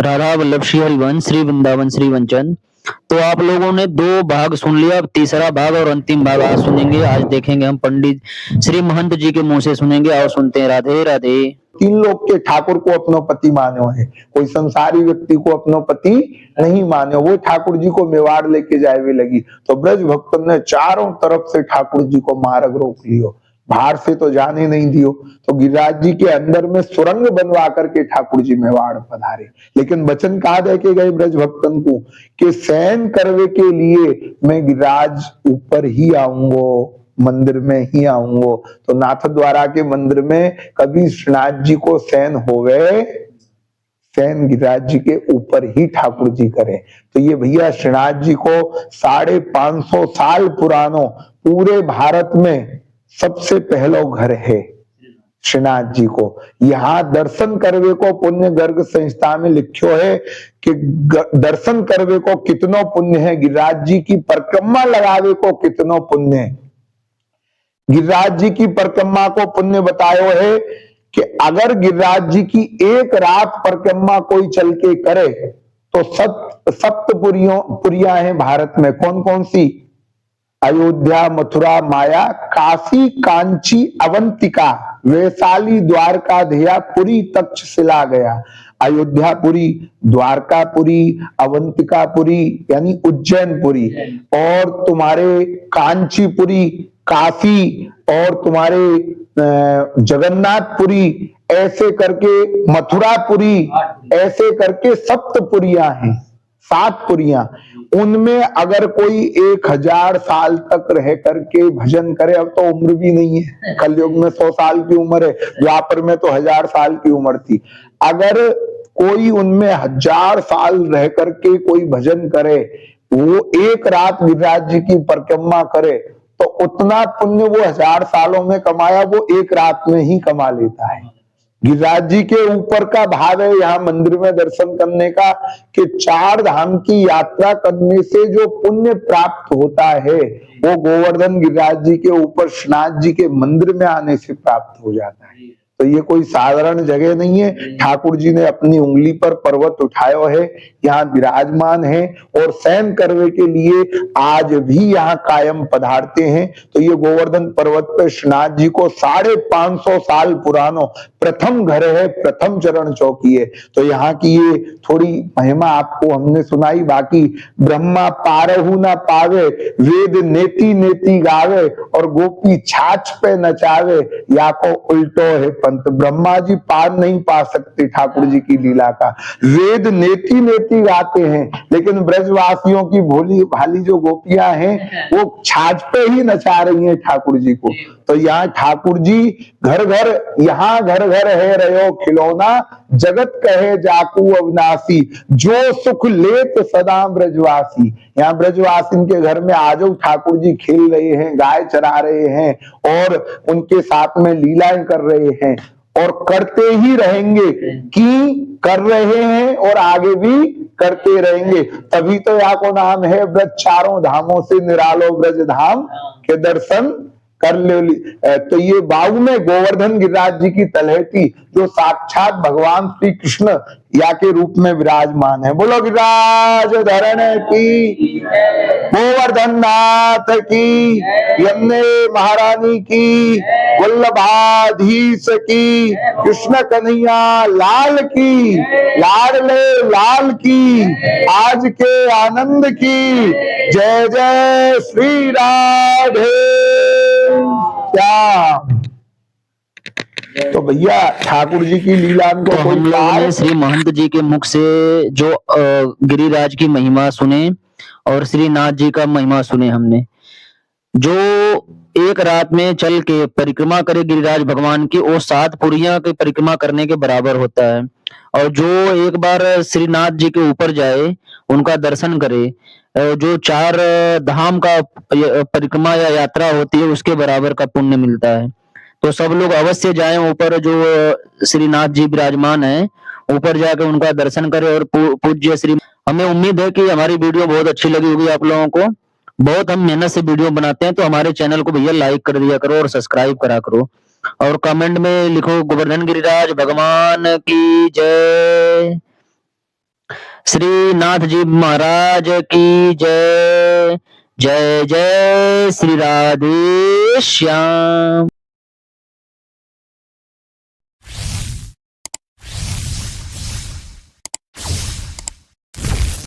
राधा वल्लभ श्री हरिवंश श्री वृंदावन श्री वंचन। तो आप लोगों ने 2 भाग सुन लिया, अब तीसरा भाग और अंतिम भाग आज सुनेंगे। आज देखेंगे हम पंडित श्री महंत जी के मुंह से सुनेंगे। और सुनते हैं। राधे राधे। 3 लोग के ठाकुर को अपनो पति मानो है, कोई संसारी व्यक्ति को अपनो पति नहीं मानो। वो ठाकुर जी को मेवाड़ लेके जाए लगी तो ब्रज भक्तों ने चारों तरफ से ठाकुर जी को मार्ग रोक लियो, बाहर से तो जाने नहीं दियो। तो गिरिराज जी के अंदर में सुरंग बनवा करके ठाकुर जी मेवाड़ पधारे। लेकिन वचन कहा दे के गए ब्रज भक्तन को कि शयन करवे के लिए मैं गिरिराज ऊपर ही आऊंगो, मंदिर में ही आऊंगो। तो नाथ द्वारा के मंदिर में कभी श्रीनाथ जी को शयन होवे, शयन गिरिराज जी के ऊपर ही ठाकुर जी करें। तो ये भैया श्रीनाथ जी को 550 साल पुरानो पूरे भारत में सबसे पहलो घर है श्रीनाथ जी को। यहाँ दर्शन करवे को पुण्य गर्ग संहिता में लिखो है कि दर्शन करवे को कितनो पुण्य है, गिरिराज जी की परिक्रमा लगावे को कितनो पुण्य है। गिरिराज जी की परिक्रमा को पुण्य बतायो है कि अगर गिरिराज जी की एक रात परिक्रमा कोई चल के करे तो सप्तपुरियां हैं भारत में। कौन कौन सी? अयोध्या, मथुरा, माया, काशी, कांची, अवंतिका, वैशाली, द्वारका, धेया, पुरी, तक्षशिला गया। अयोध्यापुरी, द्वारकापुरी, अवंतिकापुरी यानी उज्जैनपुरी, और तुम्हारे कांचीपुरी, काशी, और तुम्हारे जगन्नाथपुरी, ऐसे करके मथुरापुरी, ऐसे करके सप्तपुरियां हैं, 7 पुरियां। उनमें अगर कोई 1000 साल तक रह करके भजन करे, अब तो उम्र भी नहीं है, कलयुग में 100 साल की उम्र है, द्वापर में तो 1000 साल की उम्र थी। अगर कोई उनमें 1000 साल रह करके कोई भजन करे, वो एक रात गिरिराज जी की परिक्रमा करे, तो उतना पुण्य वो 1000 सालों में कमाया वो एक रात में ही कमा लेता है। गिरिराज जी के ऊपर का भाव है यहाँ मंदिर में दर्शन करने का कि 4 धाम की यात्रा करने से जो पुण्य प्राप्त होता है वो गोवर्धन गिरिराज जी के ऊपर श्रीनाथ जी के मंदिर में आने से प्राप्त हो जाता है। तो ये कोई साधारण जगह नहीं है। ठाकुर जी ने अपनी उंगली पर पर्वत उठाया है, यहाँ विराजमान है और शयन करने के लिए आज भी यहाँ कायम पधारते हैं। तो ये गोवर्धन पर्वत पर श्रीनाथ जी को 550 साल पुरानो प्रथम घर है, प्रथम चरण चौकी है। तो यहाँ की ये थोड़ी महिमा आपको हमने सुनाई। बाकी ब्रह्मा पारहु ना पावे, वेद नेति नेति गावे, और गोपी छाछ पे नचावे, या को उल्टो है पंत। ब्रह्मा जी पार नहीं पा सकते ठाकुर जी की लीला का, वेद नेति नेति गाते हैं, लेकिन ब्रजवासियों की भोली भाली जो गोपियां हैं वो छाछ पे ही नचा रही हैं ठाकुर जी को। तो यहाँ ठाकुर जी घर घर, यहाँ घर घर है रहो खिलौना, जगत कहे जाकू अविनाशी, जो सुख लेत सदा ब्रजवासी। यहाँ ब्रजवासी के घर में आजो ठाकुर जी खेल रहे हैं, गाय चरा रहे हैं और उनके साथ में लीलाएं कर रहे हैं, और करते ही रहेंगे, कि कर रहे हैं और आगे भी करते रहेंगे। तभी तो यहाँ को नाम है ब्रज चारों धामों से निरालो ब्रज धाम के दर्शन कर लो। तो ये बाहु में गोवर्धन गिरिराज जी की तलहटी जो साक्षात भगवान श्री कृष्ण या के रूप में विराजमान है। बोलो गिरिराज धरण की, गोवर्धन नाथ की, यमुने महारानी की, वल्लभाधीश की, कृष्ण कन्हैया लाल की, लाडले लाल की, आज के आनंद की। जय जय श्री राधे श्याम। तो भैया ठाकुर जी की लीला को तो हम लोगों ने श्री महंत जी के मुख से जो गिरिराज की महिमा सुने और श्रीनाथ जी का महिमा सुने हमने। जो एक रात में चल के परिक्रमा करे गिरिराज भगवान की, वो 7 पुरियां की परिक्रमा करने के बराबर होता है। और जो एक बार श्रीनाथ जी के ऊपर जाए, उनका दर्शन करे, जो 4 धाम का परिक्रमा या यात्रा होती है उसके बराबर का पुण्य मिलता है। तो सब लोग अवश्य जाएं ऊपर, जो श्रीनाथ जी विराजमान है, ऊपर जाकर उनका दर्शन करें। और पूज्य श्री, हमें उम्मीद है कि हमारी वीडियो बहुत अच्छी लगी होगी आप लोगों को। बहुत हम मेहनत से वीडियो बनाते हैं, तो हमारे चैनल को भैया लाइक कर दिया करो और सब्सक्राइब करा करो, और कमेंट में लिखो गोवर्धन गिरिराज भगवान की जय। श्री नाथ जी महाराज की जय। जय जय श्री राधे श्याम।